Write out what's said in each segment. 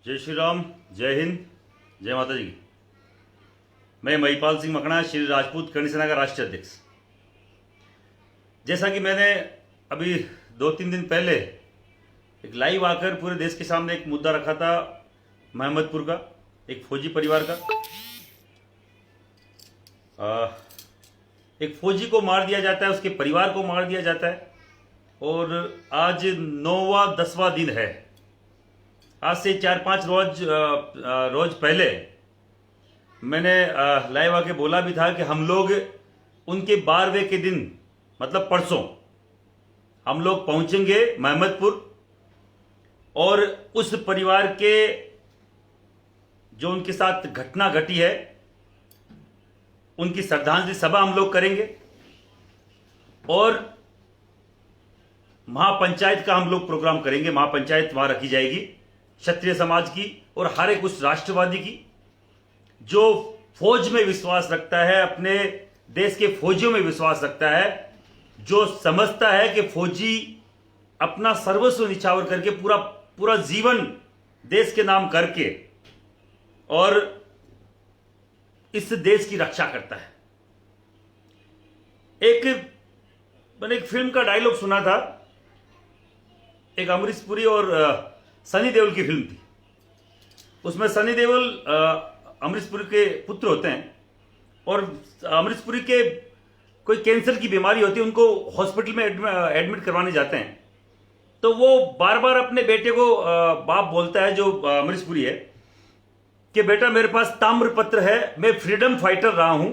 जय श्री राम, जय हिंद, जय माता जी। मैं महिपाल सिंह मकना, श्री राजपूत करणी सेना का राष्ट्रीय अध्यक्ष। जैसा कि मैंने अभी 2-3 दिन पहले एक लाइव आकर पूरे देश के सामने एक मुद्दा रखा था, महमदपुर का एक फौजी परिवार का। एक फौजी को मार दिया जाता है, उसके परिवार को मार दिया जाता है, और आज 9वां 10वां दिन है। आज से 4-5 रोज पहले मैंने लाइव आके बोला भी था कि हम लोग उनके 12वें के दिन, मतलब परसों, हम लोग पहुंचेंगे महमदपुर और उस परिवार के जो उनके साथ घटना घटी है उनकी श्रद्धांजलि सभा हम लोग करेंगे, और महापंचायत का हम लोग प्रोग्राम करेंगे। महापंचायत वहां रखी जाएगी क्षत्रिय समाज की और हर एक उस राष्ट्रवादी की जो फौज में विश्वास रखता है, अपने देश के फौजियों में विश्वास रखता है, जो समझता है कि फौजी अपना सर्वस्व निछावर करके पूरा जीवन देश के नाम करके और इस देश की रक्षा करता है। मैंने एक फिल्म का डायलॉग सुना था, एक अमरीश पुरी और सनी देओल की फिल्म थी। उसमें सनी देओल अमरीश पुरी के पुत्र होते हैं और अमरीश पुरी के कोई कैंसर की बीमारी होती है, उनको हॉस्पिटल में एडमिट करवाने जाते हैं। तो वो बार बार अपने बेटे को बाप बोलता है, जो अमरीश पुरी है, कि बेटा मेरे पास ताम्र पत्र है, मैं फ्रीडम फाइटर रहा हूं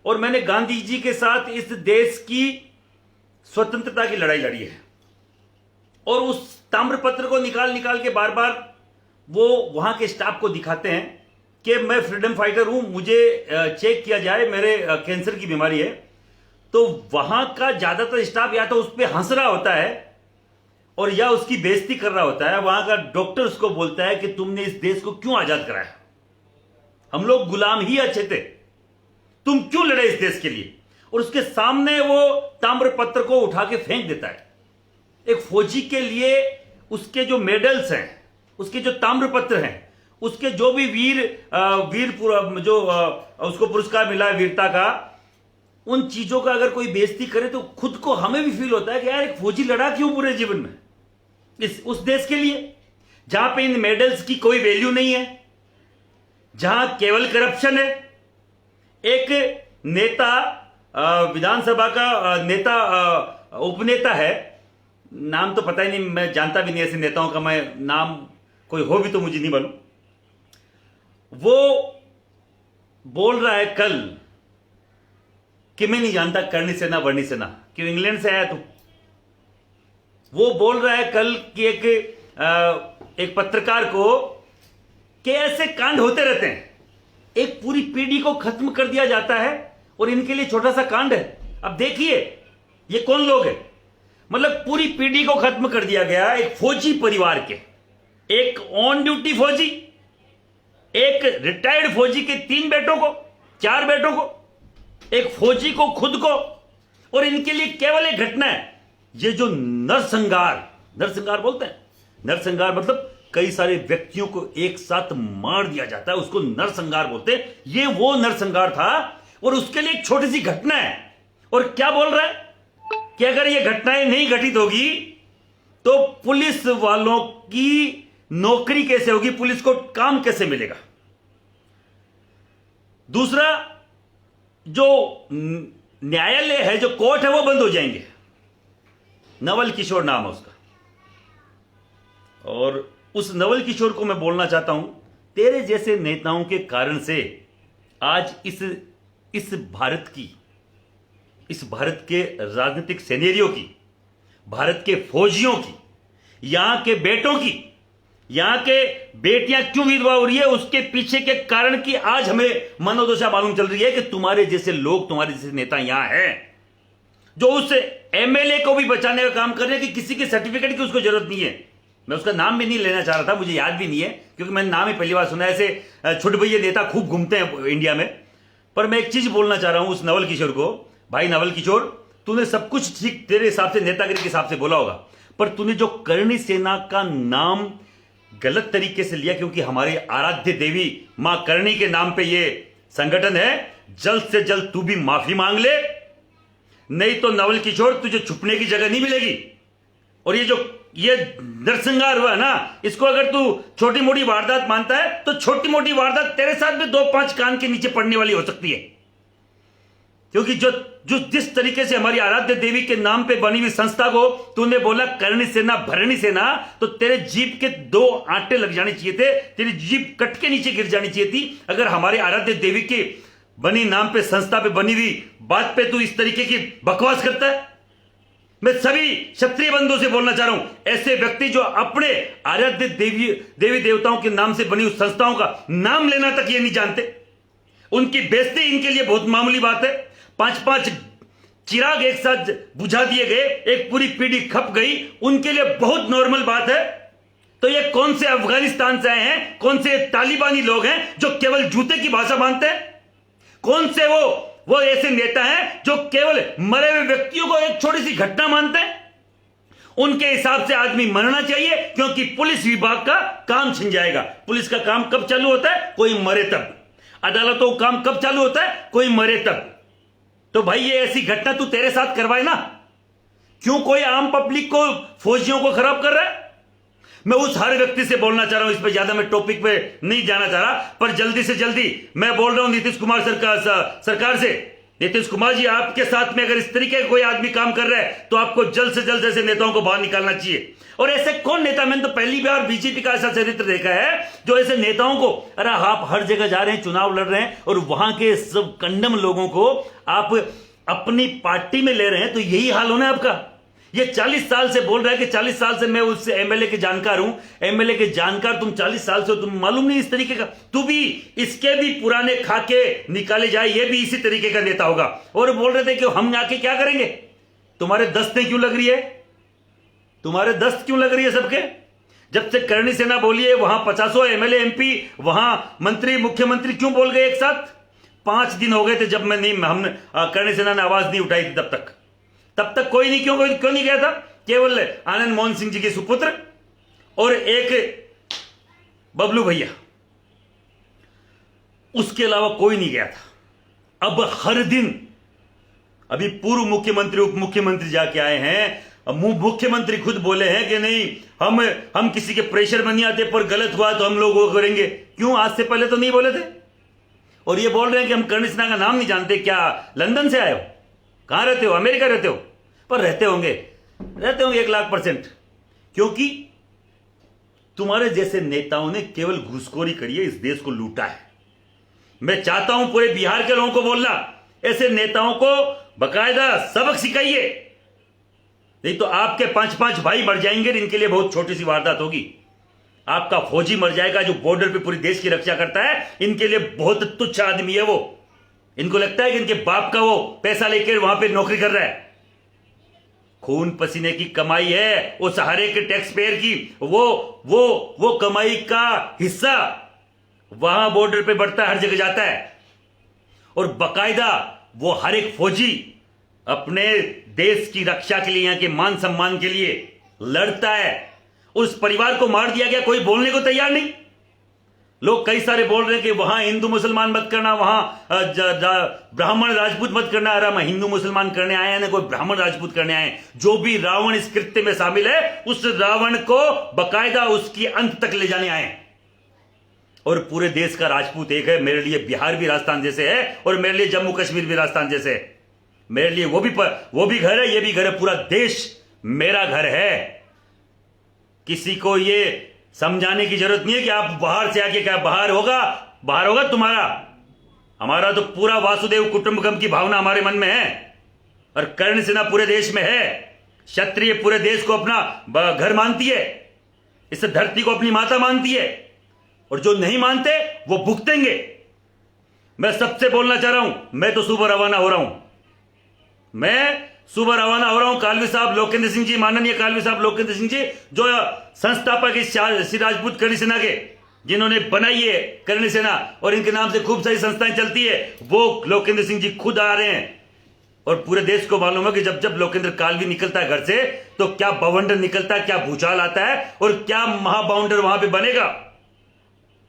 और मैंने गांधी जी के साथ इस देश की स्वतंत्रता की लड़ाई लड़ी है। और उस ताम्र पत्र को निकाल के बार बार वो वहां के स्टाफ को दिखाते हैं कि मैं फ्रीडम फाइटर हूं, मुझे चेक किया जाए, मेरे कैंसर की बीमारी है। तो वहां का ज्यादातर स्टाफ या तो उस पर हंस रहा होता है और या उसकी बेइज्जती कर रहा होता है। वहां का डॉक्टर उसको बोलता है कि तुमने इस देश को क्यों आजाद कराया, हम लोग गुलाम ही अच्छे थे, तुम क्यों लड़े इस देश के लिए। और उसके सामने वो ताम्र पत्र को उठा के फेंक देता है। एक फौजी के लिए उसके जो मेडल्स हैं, उसके जो ताम्र पत्र हैं, उसके जो भी उसको पुरस्कार मिला है वीरता का, उन चीजों का अगर कोई बेइज्जती करे तो खुद को हमें भी फील होता है कि यार एक फौजी लड़ा क्यों पूरे जीवन में उस देश के लिए, जहां पे इन मेडल्स की कोई वैल्यू नहीं है, जहां केवल करप्शन है। एक नेता, विधानसभा का नेता, उपनेता है, नाम तो पता ही नहीं, मैं जानता भी नहीं ऐसे नेताओं का, मैं नाम कोई हो भी तो मुझे नहीं मालूम। वो बोल रहा है कल कि मैं नहीं जानता करणी सेना वर्णी सेना, क्यों इंग्लैंड से आया तू। वो बोल रहा है कल कि एक पत्रकार को कि ऐसे कांड होते रहते हैं, एक पूरी पीढ़ी को खत्म कर दिया जाता है और इनके लिए छोटा सा कांड है। अब देखिए ये कौन लोग हैं, मतलब पूरी पीढ़ी को खत्म कर दिया गया एक फौजी परिवार के, एक ऑन ड्यूटी फौजी, एक रिटायर्ड फौजी के 3 बेटों को, 4 बेटों को, एक फौजी को खुद को, और इनके लिए केवल एक घटना है, ये जो नरसंहार बोलते हैं। नरसंहार मतलब कई सारे व्यक्तियों को एक साथ मार दिया जाता है, उसको नरसंहार बोलते हैं। ये वो नरसंहार था और उसके लिए एक छोटी सी घटना है। और क्या बोल रहा है कि अगर ये घटनाएं नहीं घटित होगी तो पुलिस वालों की नौकरी कैसे होगी, पुलिस को काम कैसे मिलेगा। दूसरा, जो न्यायालय है, जो कोर्ट है, वो बंद हो जाएंगे। नवल किशोर नाम है उसका, और उस नवल किशोर को मैं बोलना चाहता हूं, तेरे जैसे नेताओं के कारण से आज इस भारत के राजनीतिक सेनेरियो की, भारत के फौजियों की, यहां के बेटों की, यहां के बेटियां क्यों विधवा हो रही है, उसके पीछे के कारण की आज हमें मनोदशा मालूम चल रही है कि तुम्हारे जैसे लोग, तुम्हारे जैसे नेता यहां हैं, जो उस एमएलए को भी बचाने का काम कर रहे हैं कि किसी के सर्टिफिकेट की उसको जरूरत नहीं है। मैं उसका नाम भी नहीं लेना चाह रहा था, मुझे याद भी नहीं है, क्योंकि मैंने नाम ही पहली बार सुना है। ऐसे छुटभैये नेता खूब घूमते हैं इंडिया में। पर मैं एक चीज बोलना चाह रहा हूं उस नवल किशोर को, भाई नवल किशोर, तूने सब कुछ ठीक तेरे हिसाब से नेतागिरी के हिसाब से बोला होगा, पर तूने जो करणी सेना का नाम गलत तरीके से लिया, क्योंकि हमारी आराध्य देवी मां करणी के नाम पे ये संगठन है। जल्द से जल्द तू भी माफी मांग ले, नहीं तो नवल किशोर तुझे छुपने की जगह नहीं मिलेगी। और ये नरसंहार हुआ ना, इसको अगर तू छोटी मोटी वारदात मानता है तो छोटी मोटी वारदात तेरे साथ भी 2-5 कान के नीचे पड़ने वाली हो सकती है। क्योंकि जो जिस तरीके से हमारी आराध्य देवी के नाम पे बनी हुई संस्था को तूने बोला करणी सेना भरणी सेना, तो तेरे जीभ के 2 आंटे लग जाने चाहिए थे, तेरी जीभ कट के नीचे गिर जानी चाहिए थी, अगर हमारी आराध्य देवी के बनी नाम पे संस्था पे बनी हुई बात पे तू इस तरीके की बकवास करता है। मैं सभी क्षत्रिय बंधुओं से बोलना चाह रहा हूं, ऐसे व्यक्ति जो अपने आराध्य देवी देवताओं के नाम से बनी हुई संस्थाओं का नाम लेना तक ये नहीं जानते, उनकी बेइज्जती इनके लिए बहुत मामूली बात है। 5-5 चिराग एक साथ बुझा दिए गए, एक पूरी पीढ़ी खप गई, उनके लिए बहुत नॉर्मल बात है। तो ये कौन से अफगानिस्तान से आए हैं, कौन से तालिबानी लोग हैं जो केवल जूते की भाषा मानते हैं? कौन से वो ऐसे नेता हैं जो केवल मरे हुए व्यक्तियों को एक छोटी सी घटना मानते हैं? उनके हिसाब से आदमी मरना चाहिए, क्योंकि पुलिस विभाग का काम छिन जाएगा। पुलिस का काम कब चालू होता है? कोई मरे तब। अदालतों का काम कब चालू होता है? कोई मरे तब। तो भाई ये ऐसी घटना तू तेरे साथ करवाए ना, क्यों कोई आम पब्लिक को, फौजियों को खराब कर रहा है? मैं उस हर व्यक्ति से बोलना चाह रहा हूं, इस पे ज्यादा मैं टॉपिक पे नहीं जाना चाह रहा, पर जल्दी से जल्दी मैं बोल रहा हूं नीतीश कुमार सरकार से, नीतीश कुमार जी आपके साथ में अगर इस तरीके का कोई आदमी काम कर रहा है तो आपको जल्द से जल्द ऐसे नेताओं को बाहर निकालना चाहिए। और ऐसे कौन नेता, मैंने तो पहली बार बीजेपी का ऐसा चरित्र देखा है जो ऐसे नेताओं को, अरे आप हर जगह जा रहे हैं, चुनाव लड़ रहे हैं और वहां के सब कंडम लोगों को आप अपनी पार्टी में ले रहे हैं, तो यही हाल होना है आपका। ये 40 साल से बोल रहा है कि 40 साल से मैं उस एमएलए के जानकार हूं, एमएलए के जानकार तुम 40 साल से हो, तुम मालूम नहीं इस तरीके का, तू भी इसके भी पुराने खाके निकाले जाए, ये भी इसी तरीके का नेता होगा। और बोल रहे थे कि हम आके क्या करेंगे, तुम्हारे दस्तें क्यों लग रही है, तुम्हारे दस्त क्यों लग रही है सबके? जब से करणी सेना बोली है वहां 50 एमएलए एमपी, वहां मंत्री मुख्यमंत्री क्यों बोल गए एक साथ? 5 दिन हो गए थे जब हमने करणी सेना ने आवाज नहीं उठाई थी, तब तक कोई नहीं, क्यों नहीं गया था? केवल आनंद मोहन सिंह जी के सुपुत्र और एक बबलू भैया, उसके अलावा कोई नहीं गया था। अब हर दिन, अभी पूर्व मुख्यमंत्री उप मुख्यमंत्री जाके आए हैं, मुख्यमंत्री खुद बोले हैं कि नहीं हम किसी के प्रेशर में नहीं आते, पर गलत हुआ तो हम लोग वो करेंगे। क्यों आज से पहले तो नहीं बोले थे? और ये बोल रहे हैं कि हम करणी सेना का नाम नहीं जानते। क्या लंदन से आए हो? कहां रहते हो? अमेरिका रहते हो? पर रहते होंगे 1,00,000%, क्योंकि तुम्हारे जैसे नेताओं ने केवल घूसखोरी करी है, इस देश को लूटा है। मैं चाहता हूं पूरे बिहार के लोगों को बोलना, ऐसे नेताओं को बकायदा सबक सिखाइए, नहीं तो आपके 5-5 भाई मर जाएंगे, इनके लिए बहुत छोटी सी वारदात होगी। आपका फौजी मर जाएगा जो बॉर्डर पे पूरी देश की रक्षा करता है, इनके लिए बहुत तुच्छ आदमी है वो। इनको लगता है कि इनके बाप का वो पैसा लेकर वहां पे नौकरी कर रहा है। खून पसीने की कमाई है वो, सहारे के टैक्स पेयर की, वो कमाई का हिस्सा वहां बॉर्डर पे बढ़ता है, हर जगह जाता है। और बकायदा वो हर एक फौजी अपने देश की रक्षा के लिए, यहां के मान सम्मान के लिए लड़ता है। उस परिवार को मार दिया गया, कोई बोलने को तैयार नहीं। लोग कई सारे बोल रहे हैं कि वहां हिंदू मुसलमान मत करना, वहां ब्राह्मण राजपूत मत करना। अरे हम हिंदू मुसलमान करने आए हैं ना कोई ब्राह्मण राजपूत करने आए हैं। जो भी रावण इस कृत्य में शामिल है, उस रावण को बकायदा उसकी अंत तक ले जाने आए हैं। और पूरे देश का राजपूत एक है। मेरे लिए बिहार भी राजस्थान जैसे है, और मेरे लिए जम्मू कश्मीर भी राजस्थान जैसे है। मेरे लिए वो भी घर है, ये भी घर है। पूरा देश मेरा घर है। किसी को ये समझाने की जरूरत नहीं है कि आप बाहर से आके क्या बाहर होगा तुम्हारा। हमारा तो पूरा वासुदेव कुटुंबकम की भावना हमारे मन में है, और कर्ण सेना पूरे देश में है। क्षत्रिय पूरे देश को अपना घर मानती है, इस धरती को अपनी माता मानती है, और जो नहीं मानते वो भुगतेंगे। मैं सबसे बोलना चाह रहा हूं, मैं तो सुबह रवाना हो रहा हूं। कालवी साहब लोकेंद्र सिंह जी, माननीय कालवी साहब लोकेंद्र सिंह जी, जो संस्थापक इस श्री राजपूत करणी सेना के, जिन्होंने बनाई है करणी सेना, और इनके नाम से खूब सारी संस्थाएं चलती है, वो लोकेंद्र सिंह जी खुद आ रहे हैं और पूरे देश को मालूम है कि जब जब लोकेंद्र कालवी निकलता है घर से तो क्या बवंडर निकलता है, क्या भूचाल आता है और क्या महाबाउंडर वहां पे बनेगा।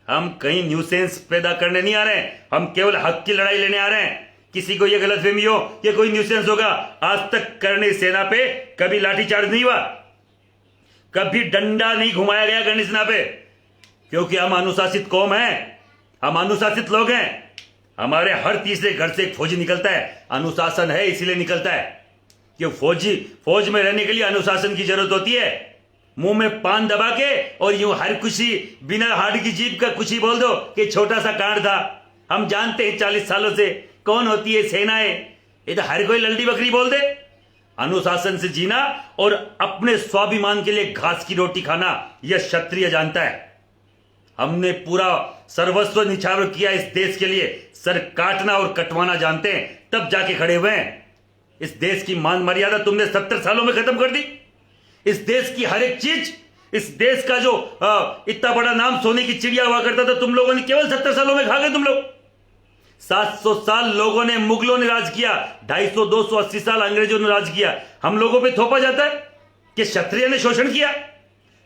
हम कहीं न्यूसेंस पैदा करने नहीं आ रहे हैं, हम केवल हक की लड़ाई लेने आ रहे हैं। किसी को यह गलतफहमी हो कि कोई न्यूसेंस होगा, आज तक करनी सेना पे कभी लाठीचार्ज नहीं हुआ, कभी डंडा नहीं घुमाया गया करनी सेना पे, क्योंकि हम अनुशासित कौम हैं, हम अनुशासित लोग हैं। हमारे हर तीसरे घर से एक फौजी निकलता है, अनुशासन है इसीलिए निकलता है कि फौज में रहने के लिए अनुशासन की जरूरत होती है। मुंह में पान दबा के और यूं हर खुशी बिना हाड की जीभ का कुछ ही बोल दो कि छोटा सा कांड था। हम जानते हैं 40 सालों से कौन होती है सेनाएं, ये तो हर कोई लल्डी बकरी बोल दे। अनुशासन से जीना और अपने स्वाभिमान के लिए घास की रोटी खाना यह क्षत्रिय जानता है। हमने पूरा सर्वस्व निछावर किया इस देश के लिए, सर काटना और कटवाना जानते हैं, तब जाके खड़े हुए हैं। इस देश की मान मर्यादा तुमने 70 सालों में खत्म कर दी। इस देश की हर एक चीज, इस देश का जो इतना बड़ा नाम सोने की चिड़िया हुआ करता था, तुम लोगों ने केवल 70 सालों में खा गए। तुम लोग 700 साल लोगों ने, मुगलों ने राज किया, 250 280 साल अंग्रेजों ने राज किया। हम लोगों पे थोपा जाता है कि क्षत्रिय ने शोषण किया।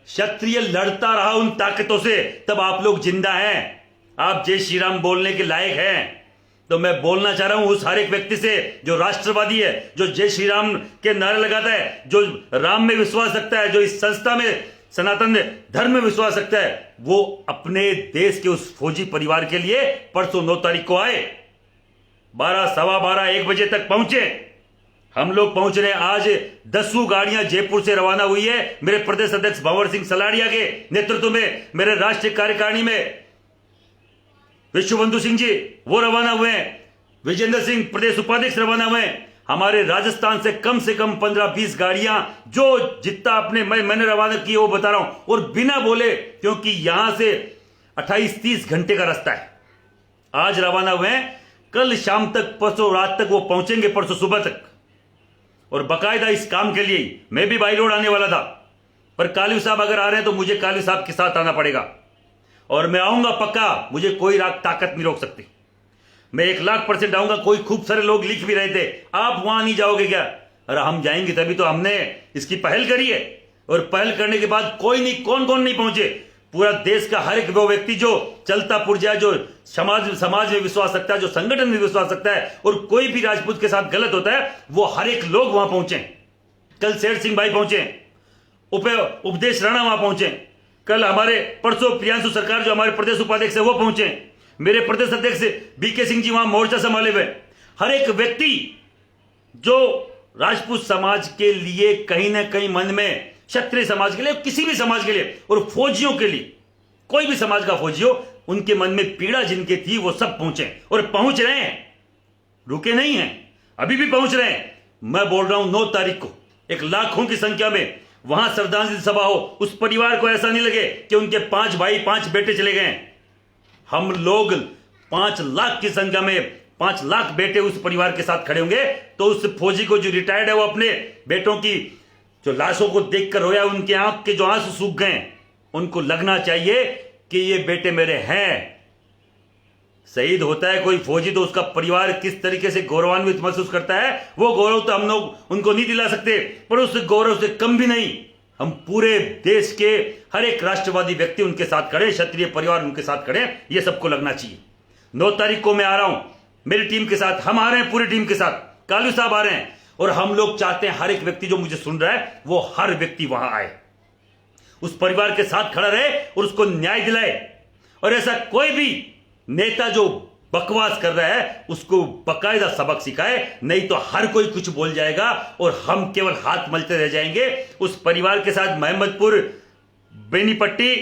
क्षत्रिय लड़ता रहा उन ताकतों से, तब आप लोग जिंदा हैं, आप जय श्री राम बोलने के लायक हैं। तो मैं बोलना चाह रहा हूं उस हर एक व्यक्ति से जो राष्ट्रवादी है, जो जय श्री राम के नारे लगाता है, जो राम में विश्वास रखता है, जो इस संस्था में, सनातन धर्म में विश्वास रखता है, वो अपने देश के उस फौजी परिवार के लिए परसों 9 तारीख को आए। 12, सवा 12, 1 बजे तक पहुंचे। हम लोग पहुंच रहे हैं। आज 10 गाड़ियां जयपुर से रवाना हुई है। मेरे प्रदेश अध्यक्ष भंवर सिंह सलाड़िया के नेतृत्व में, मेरे राष्ट्रीय कार्यकारिणी में विश्वबंधु सिंह जी वो रवाना हुए हैं, विजेंद्र सिंह प्रदेश उपाध्यक्ष रवाना हुए हैं। हमारे राजस्थान से कम 15-20 गाड़ियां, जो जितना अपने मैंने रवाना की वो बता रहा हूं, और बिना बोले, क्योंकि यहां से 28-30 घंटे का रास्ता है। आज रवाना हुए हैं, कल शाम तक, परसों रात तक वो पहुंचेंगे, परसों सुबह तक। और बाकायदा इस काम के लिए मैं भी बाई रोड आने वाला था, पर कालू साहब अगर आ रहे हैं तो मुझे कालू साहब के साथ आना पड़ेगा, और मैं आऊंगा पक्का, मुझे कोई ताकत नहीं रोक सकती। मैं 1,00,000% आऊंगा। कोई खूब सारे लोग लिख भी रहे थे, आप वहां नहीं जाओगे क्या? अरे हम जाएंगे, तभी तो हमने इसकी पहल करी है। और पहल करने के बाद कोई नहीं, कौन कौन नहीं पहुंचे, पूरा देश का हर एक वो व्यक्ति जो चलता पुरजा है, जो समाज में विश्वास रखता है, जो संगठन में विश्वास रखता है, और कोई भी राजपूत के साथ गलत होता है, वो हर एक लोग वहां पहुंचे। कल शेर सिंह भाई पहुंचे, उपदेश राणा वहां पहुंचे, कल हमारे परसों प्रियांशु सरकार जो हमारे प्रदेश उपाध्यक्ष है वो पहुंचे, मेरे प्रदेश अध्यक्ष बीके सिंह जी वहां मोर्चा संभाले हुए। हर एक व्यक्ति जो राजपूत समाज के लिए कहीं ना कहीं मन में, क्षत्रिय समाज के लिए, किसी भी समाज के लिए, और फौजियों के लिए, कोई भी समाज का फौजी हो, उनके मन में पीड़ा जिनके थी वो सब पहुंचे, और पहुंच रहे हैं, रुके नहीं हैं, अभी भी पहुंच रहे हैं। मैं बोल रहा हूं 9 तारीख को एक लाखों की संख्या में वहां श्रद्धांजलि सभा हो। उस परिवार को ऐसा नहीं लगे कि उनके 5 भाई 5 बेटे चले गए। हम लोग 5 लाख की संख्या में 5 लाख बेटे उस परिवार के साथ खड़े होंगे। तो उस फौजी को जो रिटायर्ड है, वो अपने बेटों की जो लाशों को देखकर रोया, उनके आंख के जो आंसू सूख गए, उनको लगना चाहिए कि ये बेटे मेरे हैं। शहीद होता है कोई फौजी तो उसका परिवार किस तरीके से गौरवान्वित महसूस करता है, वो गौरव तो हम लोग उनको नहीं दिला सकते, पर उस गौरव से कम भी नहीं। हम पूरे देश के हर एक राष्ट्रवादी व्यक्ति उनके साथ खड़े, क्षत्रिय परिवार उनके साथ खड़े, ये सबको लगना चाहिए। 9 तारीख को मैं आ रहा हूं मेरी टीम के साथ, हम आ रहे हैं पूरी टीम के साथ, कालू साहब आ रहे हैं, और हम लोग चाहते हैं हर एक व्यक्ति जो मुझे सुन रहा है वो हर व्यक्ति वहां आए, उस परिवार के साथ खड़ा रहे और उसको न्याय दिलाए। और ऐसा कोई भी नेता जो बकवास कर रहा है उसको बकायदा सबक सिखाए, नहीं तो हर कोई कुछ बोल जाएगा और हम केवल हाथ मलते रह जाएंगे। उस परिवार के साथ महमदपुर बेनीपट्टी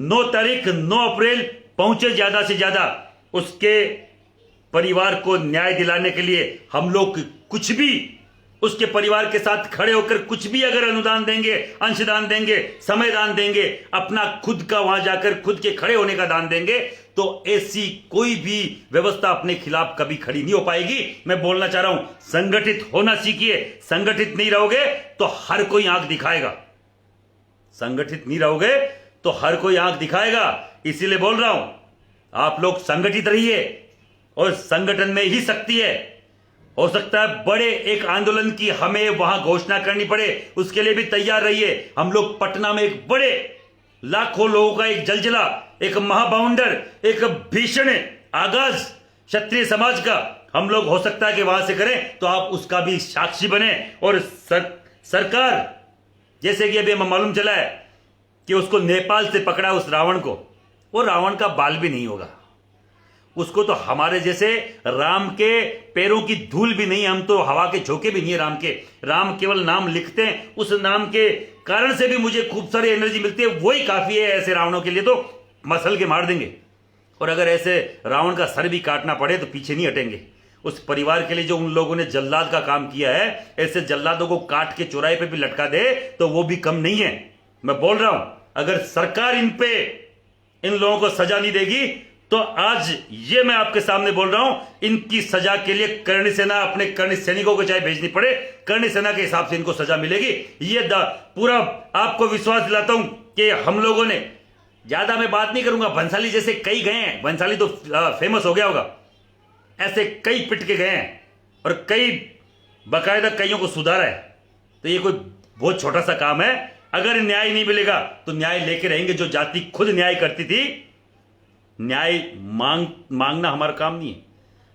9 तारीख 9 अप्रैल पहुंचे, ज्यादा से ज्यादा उसके परिवार को न्याय दिलाने के लिए हम लोग कुछ भी उसके परिवार के साथ खड़े होकर कुछ भी अगर अनुदान देंगे, अंशदान देंगे, समय दान देंगे, अपना खुद का वहां जाकर खुद के खड़े होने का दान देंगे, तो ऐसी कोई भी व्यवस्था अपने खिलाफ कभी खड़ी नहीं हो पाएगी। मैं बोलना चाह रहा हूं, संगठित होना सीखिए। संगठित नहीं रहोगे तो हर कोई आंख दिखाएगा, संगठित नहीं रहोगे तो हर कोई आंख दिखाएगा। इसीलिए बोल रहा हूं, आप लोग संगठित रहिए और संगठन में ही शक्ति है। हो सकता है बड़े एक आंदोलन की हमें वहां घोषणा करनी पड़े, उसके लिए भी तैयार रहिए। हम लोग पटना में एक बड़े लाखों लोगों का एक जलजला, एक महाबाउंडर, एक भीषण आगाज क्षत्रिय समाज का हम लोग हो सकता है कि वहां से करें, तो आप उसका भी साक्षी बने। और सरकार, जैसे कि अभी हमें मालूम चला है कि उसको नेपाल से पकड़ा उस रावण को, वो रावण का बाल भी नहीं होगा, उसको तो हमारे जैसे राम के पैरों की धूल भी नहीं, हम तो हवा के झोंके भी नहीं है राम के। राम केवल नाम लिखते हैं, उस नाम के कारण से भी मुझे खूब सारी एनर्जी मिलती है, वही काफी है। ऐसे रावणों के लिए तो मसल के मार देंगे, और अगर ऐसे रावण का सर भी काटना पड़े तो पीछे नहीं हटेंगे। उस परिवार के लिए जो उन लोगों ने जल्लाद का काम किया है, ऐसे जल्लादों को काट के चौराहे पे भी लटका दे तो वो भी कम नहीं है। मैं बोल रहा हूं, अगर सरकार इन लोगों को सजा नहीं देगी तो आज ये मैं आपके सामने बोल रहा हूं, इनकी सजा के लिए करणी सेना अपने करणी सैनिकों को चाहे भेजनी पड़े, करणी सेना के हिसाब से इनको सजा मिलेगी। ये पूरा आपको विश्वास दिलाता हूं कि हम लोगों ने, ज्यादा मैं बात नहीं करूंगा, भंसाली जैसे कई गए हैं, भंसाली तो फेमस हो गया होगा, ऐसे कई पिट के गए हैं और कई बाकायदा कईयों को सुधारा है। तो ये कोई बहुत छोटा सा काम है। अगर न्याय नहीं मिलेगा तो न्याय लेके रहेंगे। जो जाति खुद न्याय करती थी, न्याय मांगना हमारा काम नहीं है,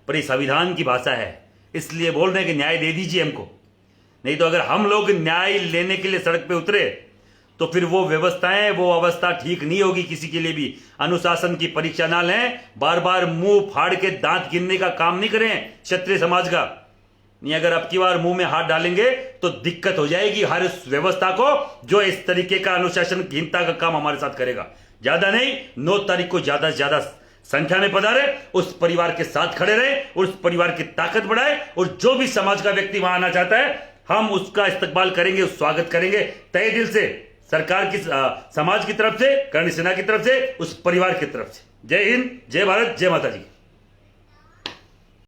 पर ये संविधान की भाषा है, इसलिए बोल रहे हैं कि न्याय दे दीजिए हमको। नहीं तो अगर हम लोग न्याय लेने के लिए सड़क पे उतरे तो फिर वो व्यवस्थाएं, वो अवस्था ठीक नहीं होगी किसी के लिए भी। अनुशासन की परीक्षा ना लें, बार बार मुंह फाड़ के दांत गिनने का काम नहीं करें क्षत्रिय समाज का। नहीं, अगर अब की बार मुंह में हाथ डालेंगे तो दिक्कत हो जाएगी हर उस व्यवस्था को जो इस तरीके का अनुशासनहीनता का काम हमारे साथ करेगा। ज्यादा नहीं, 9 तारीख को ज्यादा से ज्यादा संख्या में पधारे, उस परिवार के साथ खड़े रहे, उस परिवार की ताकत बढ़ाए, और जो भी समाज का व्यक्ति वहां आना चाहता है हम उसका इस्तकबाल करेंगे, स्वागत करेंगे तहे दिल से, सरकार की, समाज की तरफ से, करणी सेना की तरफ से, उस परिवार की तरफ से। जय हिंद, जय भारत, जय माता जी।